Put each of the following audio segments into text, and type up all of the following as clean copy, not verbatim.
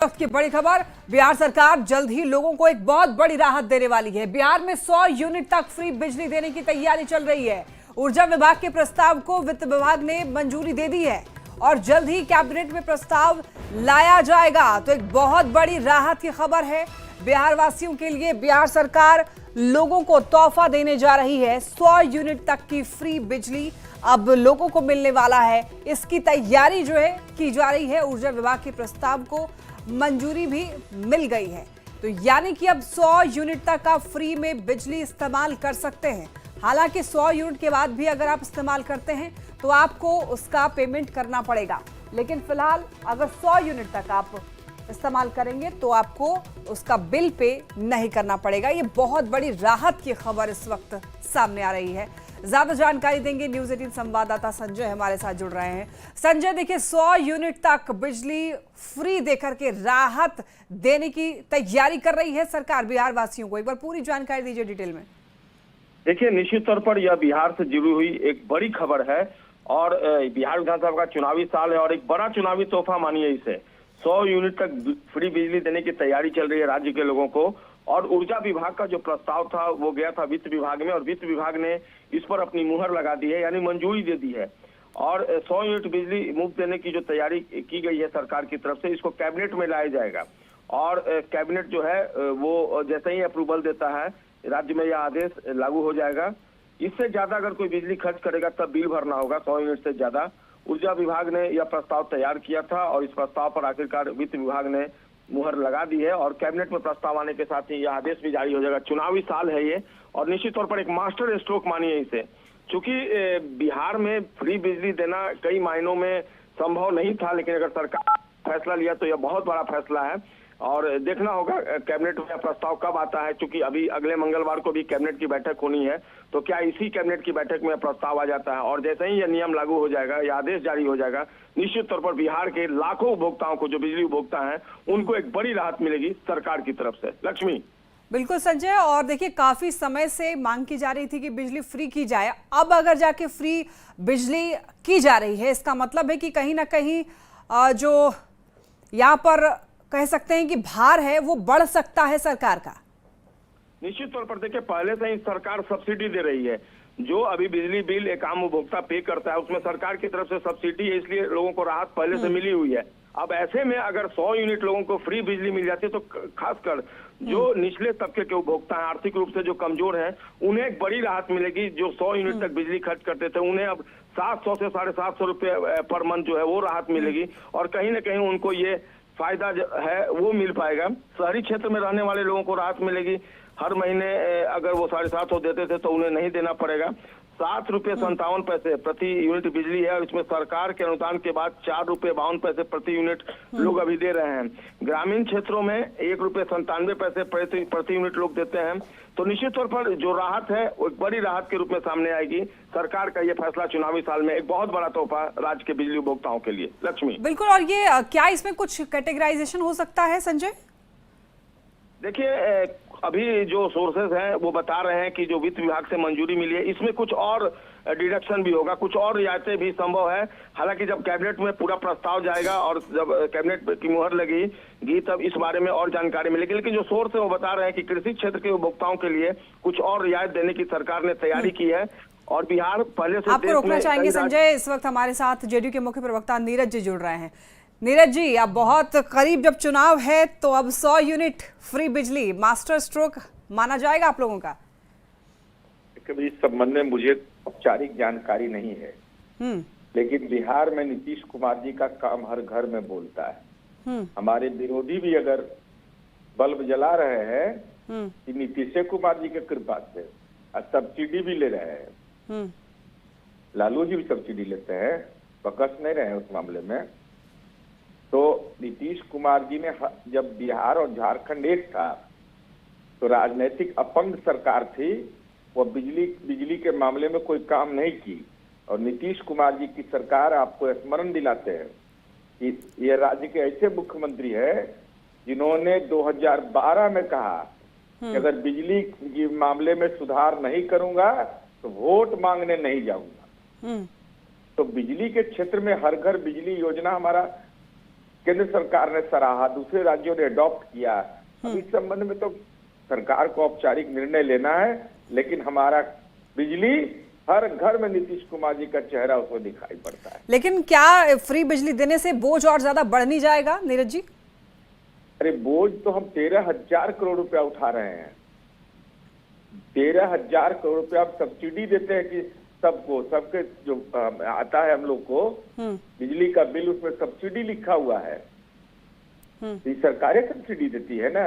वक्त की बड़ी खबर, बिहार सरकार जल्द ही लोगों को एक बहुत बड़ी राहत देने वाली है। बिहार में 100 यूनिट तक फ्री बिजली देने की तैयारी चल रही है। ऊर्जा विभाग के प्रस्ताव को वित्त विभाग ने मंजूरी दे दी है और जल्द ही कैबिनेट में प्रस्ताव लाया जाएगा। तो एक बहुत बड़ी राहत की खबर है बिहार वासियों के लिए। बिहार सरकार लोगों को तोहफा देने जा रही है। 100 यूनिट तक की फ्री बिजली अब लोगों को मिलने वाला है। इसकी तैयारी जो है की जा रही है। ऊर्जा विभाग के प्रस्ताव को मंजूरी भी मिल गई है। तो यानी कि अब 100 यूनिट तक आप फ्री में बिजली इस्तेमाल कर सकते हैं। हालांकि 100 यूनिट के बाद भी अगर आप इस्तेमाल करते हैं तो आपको उसका पेमेंट करना पड़ेगा, लेकिन फिलहाल अगर 100 यूनिट तक आप इस्तेमाल करेंगे तो आपको उसका बिल पे नहीं करना पड़ेगा। ये बहुत बड़ी राहत की खबर इस वक्त सामने आ रही है। ज्यादा जानकारी देंगे न्यूज़ 18 संवाददाता संजय हमारे साथ जुड़ रहे हैं। संजय, देखिए 100 यूनिट तक बिजली फ्री देकर के राहत देने की तैयारी कर रही है सरकार बिहार वासियों को। एक बार पूरी जानकारी दीजिए डिटेल में। देखिए, निश्चित तौर पर यह बिहार से जुड़ी हुई एक बड़ी खबर है और बिहार विधानसभा का चुनावी साल है और एक बड़ा चुनावी तोहफा मानिए इसे। 100 यूनिट तक फ्री बिजली देने की तैयारी चल रही है राज्य के लोगों को। और ऊर्जा विभाग का जो प्रस्ताव था वो गया था वित्त विभाग में और वित्त विभाग ने इस पर अपनी मुहर लगा दी है, यानी मंजूरी दे दी है। और 100 यूनिट बिजली मुफ्त देने की जो तैयारी की गई है सरकार की तरफ से, इसको कैबिनेट में लाया जाएगा। और कैबिनेट जो है वो जैसे ही अप्रूवल देता है राज्य में यह आदेश लागू हो जाएगा। इससे ज्यादा अगर कोई बिजली खर्च करेगा तब बिल भरना होगा। 100 यूनिट से ज्यादा ऊर्जा विभाग ने यह प्रस्ताव तैयार किया था और इस प्रस्ताव पर आखिरकार वित्त विभाग ने मुहर लगा दी है और कैबिनेट में प्रस्ताव आने के साथ ही यह आदेश भी जारी हो जाएगा। चुनावी साल है ये और निश्चित तौर पर एक मास्टर स्ट्रोक मानिए इसे। चूंकि बिहार में फ्री बिजली देना कई मायनों में संभव नहीं था, लेकिन अगर सरकार फैसला लिया तो यह बहुत बड़ा फैसला है और देखना होगा कैबिनेट में प्रस्ताव कब आता है। चूंकि अभी अगले मंगलवार को भी कैबिनेट की बैठक होनी है, तो क्या इसी कैबिनेट की बैठक में प्रस्ताव आ जाता है और जैसे ही यह नियम लागू हो जाएगा, यह आदेश जारी हो जाएगा, निश्चित तौर पर बिहार के लाखों उपभोक्ताओं को, जो बिजली उपभोक्ता हैं, उनको एक बड़ी राहत मिलेगी सरकार की तरफ से। लक्ष्मी। बिल्कुल संजय, और देखिए काफी समय से मांग की जा रही थी कि बिजली फ्री की जाए। अब अगर जाके फ्री बिजली की जा रही है, इसका मतलब है कि कहीं ना कहीं जो यहाँ पर कह सकते हैं कि भार है वो बढ़ सकता है सरकार का। निश्चित तौर पर देखिए, पहले से ही सरकार सब्सिडी दे रही है। जो अभी बिजली बिल एक आम उपभोक्ता पे करता है उसमें सरकार की तरफ से सब्सिडी है, इसलिए लोगों को राहत पहले से मिली हुई है। अब ऐसे में अगर 100 यूनिट लोगों को फ्री बिजली मिल जाती है तो खासकर जो निचले तबके के उपभोक्ता हैं, आर्थिक रूप से जो कमजोर हैं, उन्हें एक बड़ी राहत मिलेगी। जो 100 यूनिट तक बिजली खर्च करते थे उन्हें अब 700 से 750 रुपये पर मंथ जो है वो राहत मिलेगी और कहीं ना कहीं उनको ये फायदा जो है वो मिल पाएगा। शहरी क्षेत्र में रहने वाले लोगों को राहत मिलेगी। हर महीने अगर वो 750 देते थे तो उन्हें नहीं देना पड़ेगा। 7 रुपये 57 पैसे प्रति यूनिट बिजली है और इसमें सरकार के अनुदान के बाद 4 रुपये 52 पैसे प्रति यूनिट लोग अभी दे रहे हैं। ग्रामीण क्षेत्रों में 1 रुपये 97 पैसे प्रति यूनिट लोग देते हैं। तो निश्चित तौर पर जो राहत है वो एक बड़ी राहत के रूप में सामने आएगी। सरकार का ये फैसला चुनावी साल में एक बहुत बड़ा तोहफा राज्य के बिजली उपभोक्ताओं के लिए। लक्ष्मी। बिल्कुल, और ये क्या इसमें कुछ कैटेगराइजेशन हो सकता है संजय? देखिए, अभी जो सोर्सेज हैं वो बता रहे हैं कि जो वित्त विभाग से मंजूरी मिली है इसमें कुछ और डिडक्शन भी होगा, कुछ और रियायतें भी संभव है। हालांकि जब कैबिनेट में पूरा प्रस्ताव जाएगा और जब कैबिनेट की मुहर लगेगी तब इस बारे में और जानकारी मिलेगी। लेकिन जो सोर्स है वो बता रहे हैं कि कृषि क्षेत्र के उपभोक्ताओं के लिए कुछ और रियायत देने की सरकार ने तैयारी की है और बिहार पहले से आपको रोकना चाहेंगे संजय। इस वक्त हमारे साथ जेडीयू के मुख्य प्रवक्ता नीरज जी जुड़ रहे हैं। नीरज जी, अब बहुत करीब जब चुनाव है तो अब 100 यूनिट फ्री बिजली मास्टर स्ट्रोक माना जाएगा आप लोगों का? कभी इस संबंध में मुझे औपचारिक जानकारी नहीं है, लेकिन बिहार में नीतीश कुमार जी का काम हर घर में बोलता है। हमारे विरोधी भी अगर बल्ब जला रहे हैं कि नीतीश कुमार जी की कृपा से सब्सिडी भी ले रहे हैं। लालू जी भी सब्सिडी लेते हैं, बकस नहीं रहे हैं उस मामले में। तो नीतीश कुमार जी ने जब बिहार और झारखंड एक था तो राजनीतिक अपंग सरकार थी, वो बिजली के मामले में कोई काम नहीं की। और नीतीश कुमार जी की सरकार, आपको स्मरण दिलाते हैं कि ये राज्य के ऐसे मुख्यमंत्री है जिन्होंने 2012 में कहा कि अगर बिजली के मामले में सुधार नहीं करूंगा तो वोट मांगने नहीं जाऊंगा। तो बिजली के क्षेत्र में हर घर बिजली योजना हमारा केंद्र सरकार ने सराहा, दूसरे राज्यों ने अडॉप्ट किया। अब इस संबंध में तो सरकार को औपचारिक निर्णय लेना है, लेकिन हमारा बिजली हर घर में नीतीश कुमार जी का चेहरा उसमें दिखाई पड़ता है। लेकिन क्या फ्री बिजली देने से बोझ और ज्यादा बढ़ नहीं जाएगा नीरज जी? अरे बोझ तो हम 13,000 करोड़ रुपया उठा रहे हैं। 13,000 करोड़ रुपया आप सब्सिडी देते हैं कि सबको, सबके जो आता है हम लोग को बिजली का बिल, उसमें सब्सिडी लिखा हुआ है। ये सरकारें सब्सिडी देती है ना।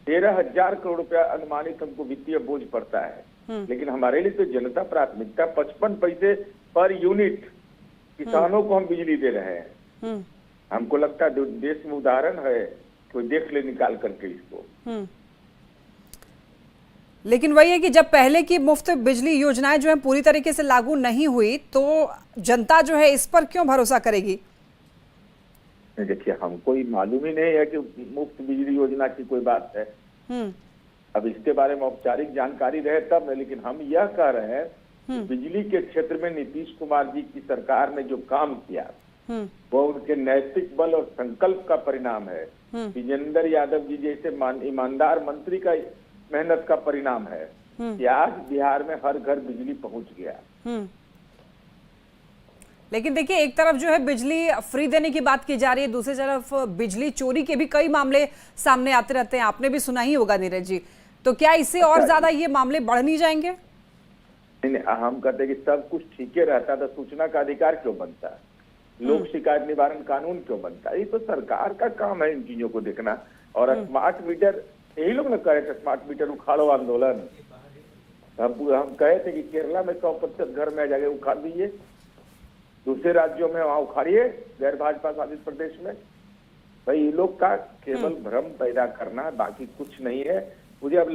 13,000 करोड़ रुपया अनुमानित हमको वित्तीय बोझ पड़ता है। लेकिन हमारे लिए तो जनता प्राथमिकता 55 पैसे पर यूनिट किसानों को हम बिजली दे रहे हैं। हमको लगता है देश में उदाहरण है, कोई देख ले निकाल करके इसको। लेकिन वही है कि जब पहले की मुफ्त बिजली योजनाएं जो है पूरी तरीके से लागू नहीं हुई, तो जनता जो है इस पर क्यों भरोसा करेगी? देखिए, हमको ही मालूम ही नहीं है कि मुफ्त बिजली योजना की कोई बात है। अब इसके बारे में औपचारिक जानकारी रहे तब न, लेकिन हम यह कह रहे हैं कि बिजली के क्षेत्र में नीतीश कुमार जी की सरकार ने जो काम किया वो उनके नैतिक बल और संकल्प का परिणाम है। विजेंद्र यादव जी जैसे ईमानदार मंत्री का मेहनत का परिणाम है कि आज बिहार में हर घर बिजली पहुंच गया। लेकिन देखिए, एक तरफ जो है बिजली फ्री देने की बात की जा रही है, दूसरी तरफ बिजली चोरी के भी कई मामले सामने आते रहते हैं। आपने भी सुना ही होगा नीरज जी। तो क्या इससे और ज्यादा ये मामले बढ़ नहीं जाएंगे? नहीं, हम कहते हैं कि सब कुछ ठीक ही रहता तो सूचना का अधिकार क्यों बनता है, लोक शिकायत निवारण कानून क्यों बनता है? ये तो सरकार का काम है इन चीजों को देखना। और स्मार्ट मीटर, यही लोग न कहे थे स्मार्ट मीटर उखाड़ो आंदोलन। हम कहे थे कि केरला में 100% घर में जाके उखाड़ दीजिए, दूसरे राज्यों में वहां उखाड़िए, गैर भाजपा शासित प्रदेश में। भाई ये लोग का केवल भ्रम पैदा करना है, बाकी कुछ नहीं है। मुझे अब